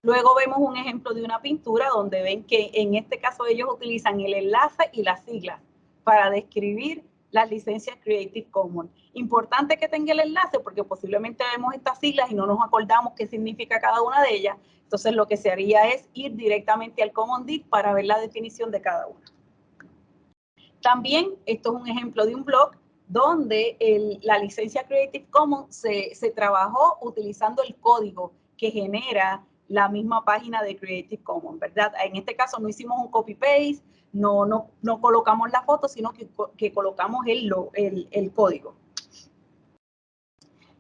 Luego vemos un ejemplo de una pintura donde ven que en este caso ellos utilizan el enlace y las siglas para describir las licencias Creative Commons. Importante que tenga el enlace porque posiblemente vemos estas siglas y no nos acordamos qué significa cada una de ellas. Entonces lo que se haría es ir directamente al Common Deed para ver la definición de cada una. También esto es un ejemplo de un blog donde la licencia Creative Commons se trabajó utilizando el código que genera la misma página de Creative Commons, ¿verdad? En este caso no hicimos un copy-paste, no colocamos la foto, sino que colocamos el código.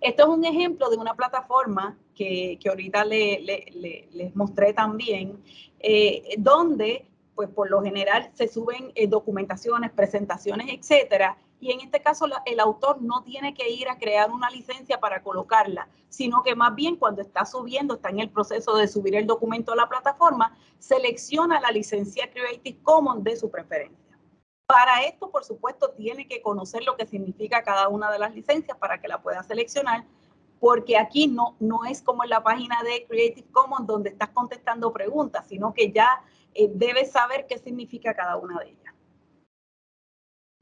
Esto es un ejemplo de una plataforma que ahorita les mostré también, donde pues por lo general se suben documentaciones, presentaciones, etcétera, y en este caso el autor no tiene que ir a crear una licencia para colocarla, sino que más bien cuando está subiendo, está en el proceso de subir el documento a la plataforma, selecciona la licencia Creative Commons de su preferencia. Para esto, por supuesto, tiene que conocer lo que significa cada una de las licencias para que la pueda seleccionar, porque aquí no es como en la página de Creative Commons donde estás contestando preguntas, sino que ya debes saber qué significa cada una de ellas.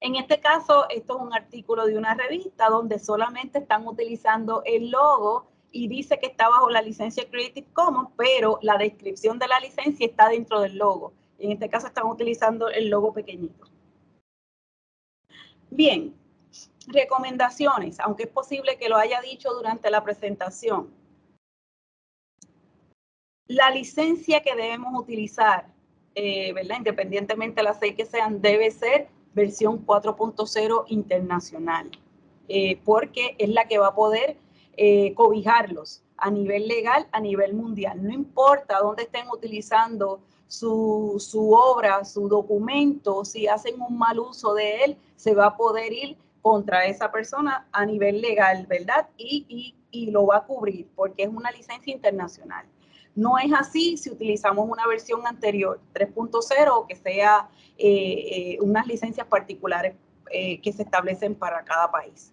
En este caso, esto es un artículo de una revista donde solamente están utilizando el logo y dice que está bajo la licencia Creative Commons, pero la descripción de la licencia está dentro del logo. En este caso están utilizando el logo pequeñito. Bien, recomendaciones, aunque es posible que lo haya dicho durante la presentación. La licencia que debemos utilizar, ¿verdad? Independientemente de las 6 que sean, debe ser versión 4.0 internacional, porque es la que va a poder cobijarlos a nivel legal, a nivel mundial. No importa dónde estén utilizando su obra, su documento, si hacen un mal uso de él, se va a poder ir contra esa persona a nivel legal, ¿verdad? Y lo va a cubrir porque es una licencia internacional. No es así si utilizamos una versión anterior, 3.0, o que sea unas licencias particulares que se establecen para cada país.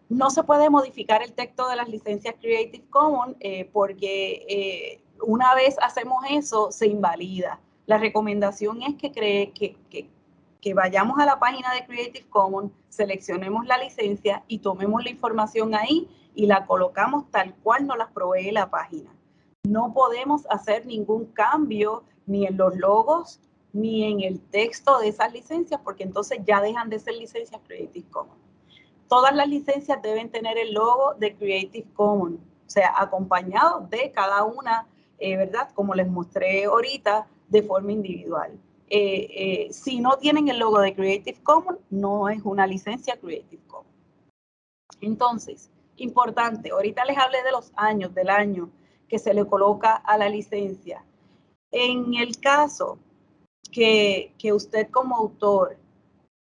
No se puede modificar el texto de las licencias Creative Commons porque una vez hacemos eso, se invalida. La recomendación es que vayamos a la página de Creative Commons, seleccionemos la licencia y tomemos la información ahí y la colocamos tal cual nos la provee la página. No podemos hacer ningún cambio ni en los logos ni en el texto de esas licencias porque entonces ya dejan de ser licencias Creative Commons. Todas las licencias deben tener el logo de Creative Commons, o sea, acompañado de cada una, ¿verdad? Como les mostré ahorita, de forma individual. Si no tienen el logo de Creative Commons, no es una licencia Creative Commons. Entonces, importante, ahorita les hablé de los años, del año que se le coloca a la licencia. En el caso que usted como autor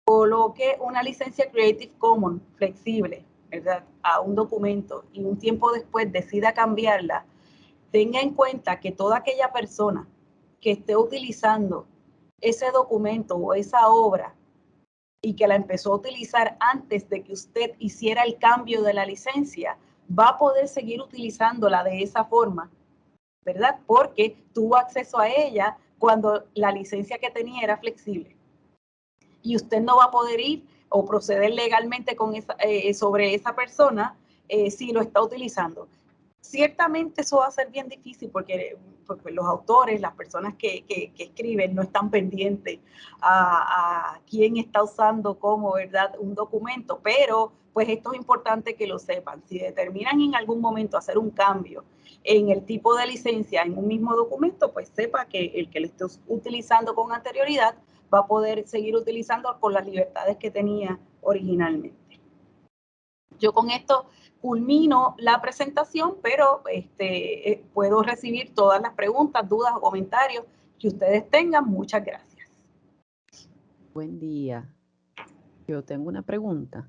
coloque una licencia Creative Commons flexible, ¿verdad?, a un documento y un tiempo después decida cambiarla, tenga en cuenta que toda aquella persona que esté utilizando ese documento o esa obra y que la empezó a utilizar antes de que usted hiciera el cambio de la licencia, va a poder seguir utilizándola de esa forma, ¿verdad? Porque tuvo acceso a ella cuando la licencia que tenía era flexible. Y usted no va a poder ir o proceder legalmente con sobre esa persona si lo está utilizando. Ciertamente eso va a ser bien difícil porque los autores, las personas que escriben no están pendientes a quién está usando como, ¿verdad?, un documento, pero pues esto es importante que lo sepan. Si determinan en algún momento hacer un cambio en el tipo de licencia en un mismo documento, pues sepa que el que lo esté utilizando con anterioridad va a poder seguir utilizando con las libertades que tenía originalmente. Yo con esto culmino la presentación, pero puedo recibir todas las preguntas, dudas o comentarios que ustedes tengan. Muchas gracias. Buen día. Yo tengo una pregunta.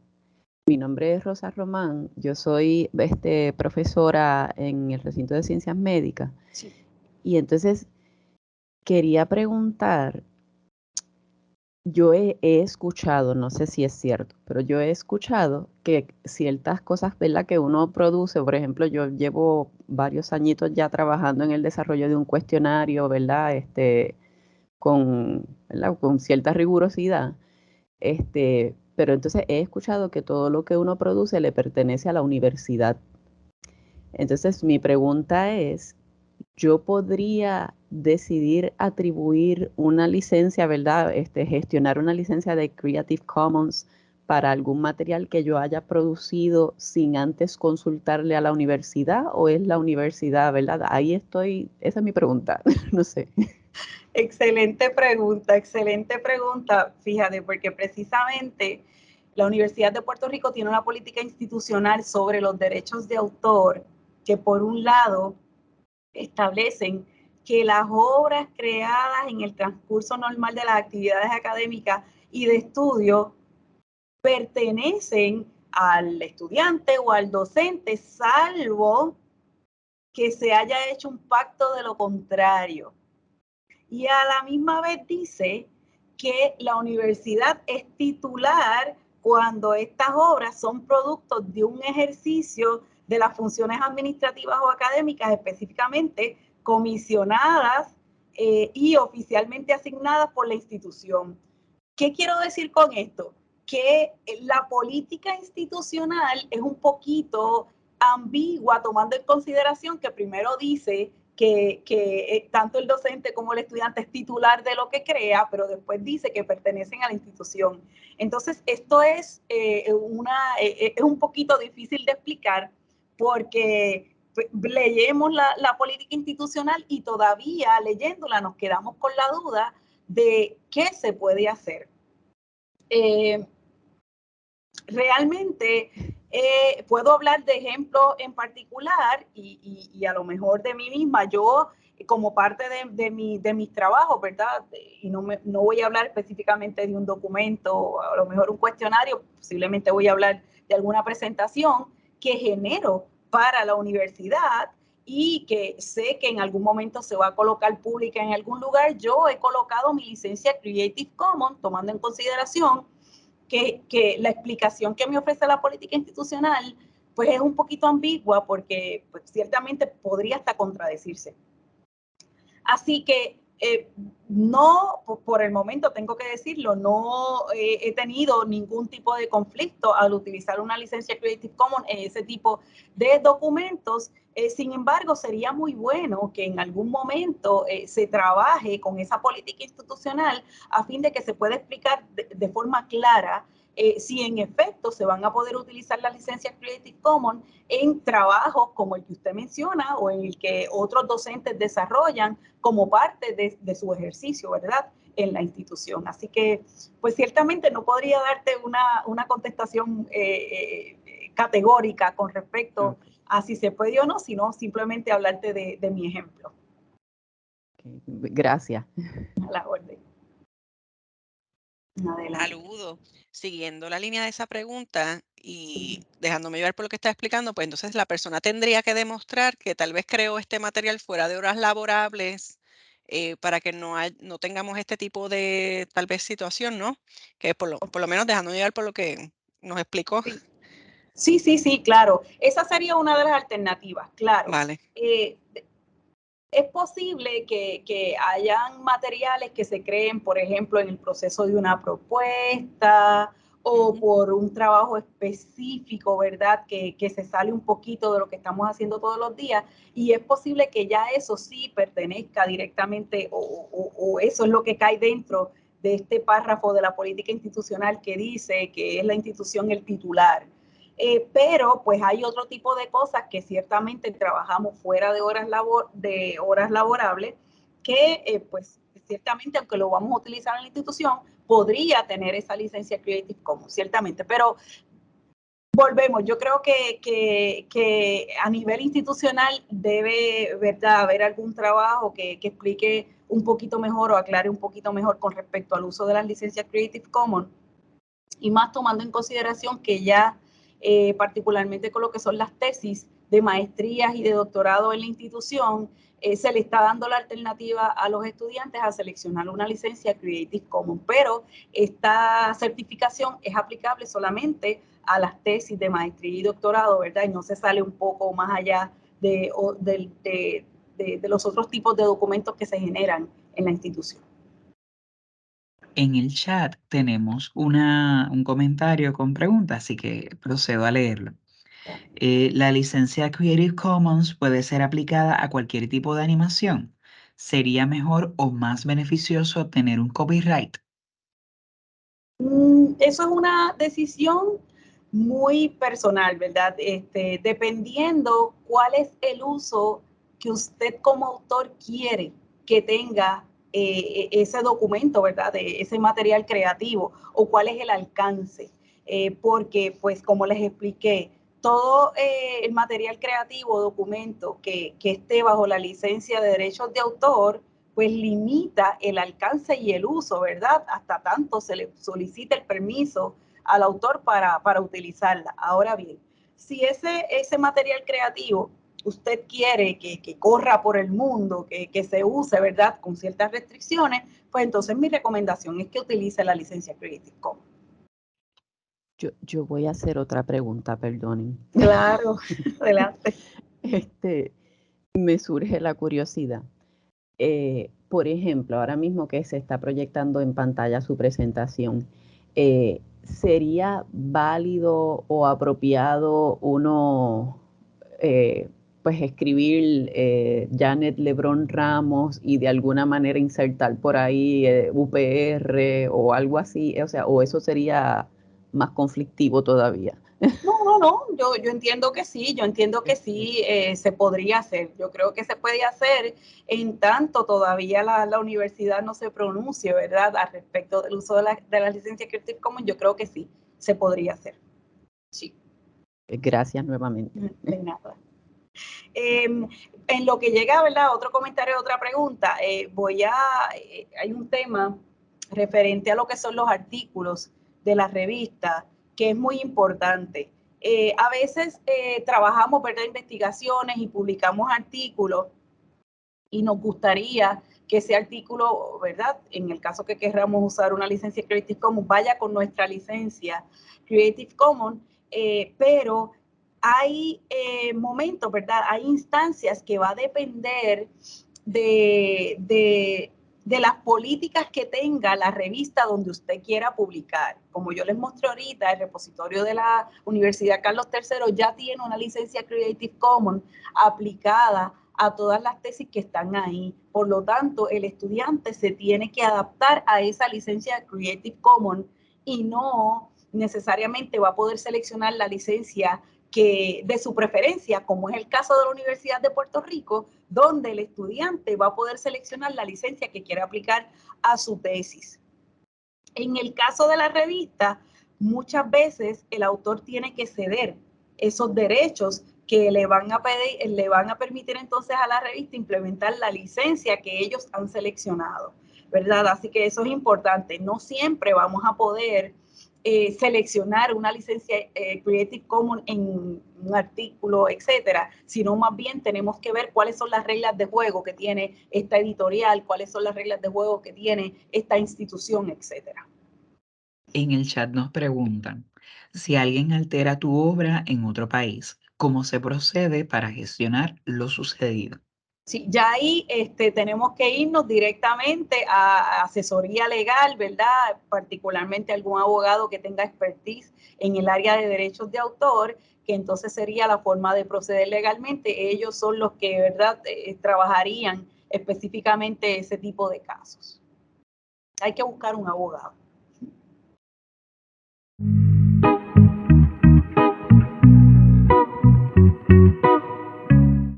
Mi nombre es Rosa Román. Yo soy profesora en el recinto de ciencias médicas. Sí. Y entonces quería preguntar, yo he escuchado, no sé si es cierto, pero yo he escuchado que ciertas cosas, ¿verdad?, que uno produce, por ejemplo, yo llevo varios añitos ya trabajando en el desarrollo de un cuestionario, ¿verdad?, ¿verdad?, con cierta rigurosidad, pero entonces he escuchado que todo lo que uno produce le pertenece a la universidad. Entonces mi pregunta es, yo podría decidir atribuir una licencia, ¿verdad? Gestionar una licencia de Creative Commons para algún material que yo haya producido sin antes consultarle a la universidad, o es la universidad, ¿verdad? Ahí estoy, esa es mi pregunta, no sé. Excelente pregunta, fíjate, porque precisamente la Universidad de Puerto Rico tiene una política institucional sobre los derechos de autor que, por un lado, establecen que las obras creadas en el transcurso normal de las actividades académicas y de estudio pertenecen al estudiante o al docente, salvo que se haya hecho un pacto de lo contrario. Y a la misma vez dice que la universidad es titular cuando estas obras son productos de un ejercicio de las funciones administrativas o académicas, específicamente comisionadas y oficialmente asignadas por la institución. ¿Qué quiero decir con esto? Que la política institucional es un poquito ambigua, tomando en consideración que primero dice que tanto el docente como el estudiante es titular de lo que crea, pero después dice que pertenecen a la institución. Entonces, esto es un poquito difícil de explicar porque leemos la política institucional y todavía leyéndola nos quedamos con la duda de qué se puede hacer. Realmente puedo hablar de ejemplos en particular y a lo mejor de mí misma. Yo, como parte de mis trabajos, ¿verdad? Y no voy a hablar específicamente de un documento, a lo mejor un cuestionario, posiblemente voy a hablar de alguna presentación que genero para la universidad y que sé que en algún momento se va a colocar pública en algún lugar. Yo he colocado mi licencia Creative Commons, tomando en consideración que la explicación que me ofrece la política institucional pues es un poquito ambigua porque pues, ciertamente podría hasta contradecirse. Así que no, por el momento tengo que decirlo, no he tenido ningún tipo de conflicto al utilizar una licencia Creative Commons en ese tipo de documentos. Sin embargo, sería muy bueno que en algún momento se trabaje con esa política institucional a fin de que se pueda explicar de forma clara si en efecto se van a poder utilizar las licencias Creative Commons en trabajos como el que usted menciona o en el que otros docentes desarrollan como parte de su ejercicio, ¿verdad?, en la institución. Así que, pues ciertamente no podría darte una contestación categórica con respecto a si se puede o no, sino simplemente hablarte de mi ejemplo. Okay. Gracias. A la orden. Saludos. Siguiendo la línea de esa pregunta y dejándome llevar por lo que está explicando, pues entonces la persona tendría que demostrar que tal vez creó este material fuera de horas laborables para que no tengamos este tipo de tal vez situación, ¿no? Que por lo menos dejándome llevar por lo que nos explicó. Sí, claro. Esa sería una de las alternativas, claro. Vale. Es posible que hayan materiales que se creen, por ejemplo, en el proceso de una propuesta o por un trabajo específico, ¿verdad? Que se sale un poquito de lo que estamos haciendo todos los días y es posible que ya eso sí pertenezca directamente o eso es lo que cae dentro de este párrafo de la política institucional que dice que es la institución el titular. Pero pues hay otro tipo de cosas que ciertamente trabajamos fuera de horas laborables que pues ciertamente, aunque lo vamos a utilizar en la institución, podría tener esa licencia Creative Commons, ciertamente, pero volvemos, yo creo que a nivel institucional debe, ¿verdad?, haber algún trabajo que explique un poquito mejor o aclare un poquito mejor con respecto al uso de las licencias Creative Commons, y más tomando en consideración que ya particularmente con lo que son las tesis de maestrías y de doctorado en la institución, se le está dando la alternativa a los estudiantes a seleccionar una licencia Creative Commons, pero esta certificación es aplicable solamente a las tesis de maestría y doctorado, ¿verdad? Y no se sale un poco más allá de los otros tipos de documentos que se generan en la institución. En el chat tenemos un comentario con preguntas, así que procedo a leerlo. La licencia Creative Commons puede ser aplicada a cualquier tipo de animación. ¿Sería mejor o más beneficioso tener un copyright? Eso es una decisión muy personal, ¿verdad? Dependiendo cuál es el uso que usted como autor quiere que tenga ese documento, ¿verdad? De ese material creativo, o cuál es el alcance. Porque, pues, como les expliqué, todo el material creativo o documento que esté bajo la licencia de derechos de autor, pues limita el alcance y el uso, ¿verdad? Hasta tanto se le solicita el permiso al autor para utilizarla. Ahora bien, si ese material creativo usted quiere que corra por el mundo, que se use, ¿verdad?, con ciertas restricciones, pues entonces mi recomendación es que utilice la licencia Creative Commons. Yo voy a hacer otra pregunta, perdonen. Claro, adelante. Me surge la curiosidad. Por ejemplo, ahora mismo que se está proyectando en pantalla su presentación, ¿sería válido o apropiado uno pues escribir Janet Lebrón Ramos y de alguna manera insertar por ahí UPR o algo así? O sea, ¿o eso sería más conflictivo todavía? No, yo entiendo que sí, se podría hacer. Yo creo que se puede hacer en tanto todavía la universidad no se pronuncie, ¿verdad?, al respecto del uso de la licencia Creative Commons. Yo creo que sí, se podría hacer. Sí. Gracias nuevamente. De nada. En lo que llega, ¿verdad?, otro comentario, otra pregunta, hay un tema referente a lo que son los artículos de la revista, que es muy importante. A veces trabajamos, ¿verdad?, investigaciones y publicamos artículos, y nos gustaría que ese artículo, ¿verdad?, en el caso que queramos usar una licencia Creative Commons, vaya con nuestra licencia Creative Commons, pero hay momentos, ¿verdad?, hay instancias que va a depender de las políticas que tenga la revista donde usted quiera publicar. Como yo les mostré ahorita, el repositorio de la Universidad Carlos III ya tiene una licencia Creative Commons aplicada a todas las tesis que están ahí. Por lo tanto, el estudiante se tiene que adaptar a esa licencia Creative Commons y no necesariamente va a poder seleccionar la licencia de su preferencia, como es el caso de la Universidad de Puerto Rico, donde el estudiante va a poder seleccionar la licencia que quiere aplicar a su tesis. En el caso de la revista, muchas veces el autor tiene que ceder esos derechos que le van a permitir entonces a la revista implementar la licencia que ellos han seleccionado, ¿verdad? Así que eso es importante. No siempre vamos a poder seleccionar una licencia Creative Commons en un artículo, etcétera, sino más bien tenemos que ver cuáles son las reglas de juego que tiene esta editorial, cuáles son las reglas de juego que tiene esta institución, etcétera. En el chat nos preguntan, si alguien altera tu obra en otro país, ¿cómo se procede para gestionar lo sucedido? Sí, ya ahí tenemos que irnos directamente a asesoría legal, ¿verdad? Particularmente algún abogado que tenga expertise en el área de derechos de autor, que entonces sería la forma de proceder legalmente. Ellos son los que, ¿verdad?, trabajarían específicamente ese tipo de casos. Hay que buscar un abogado.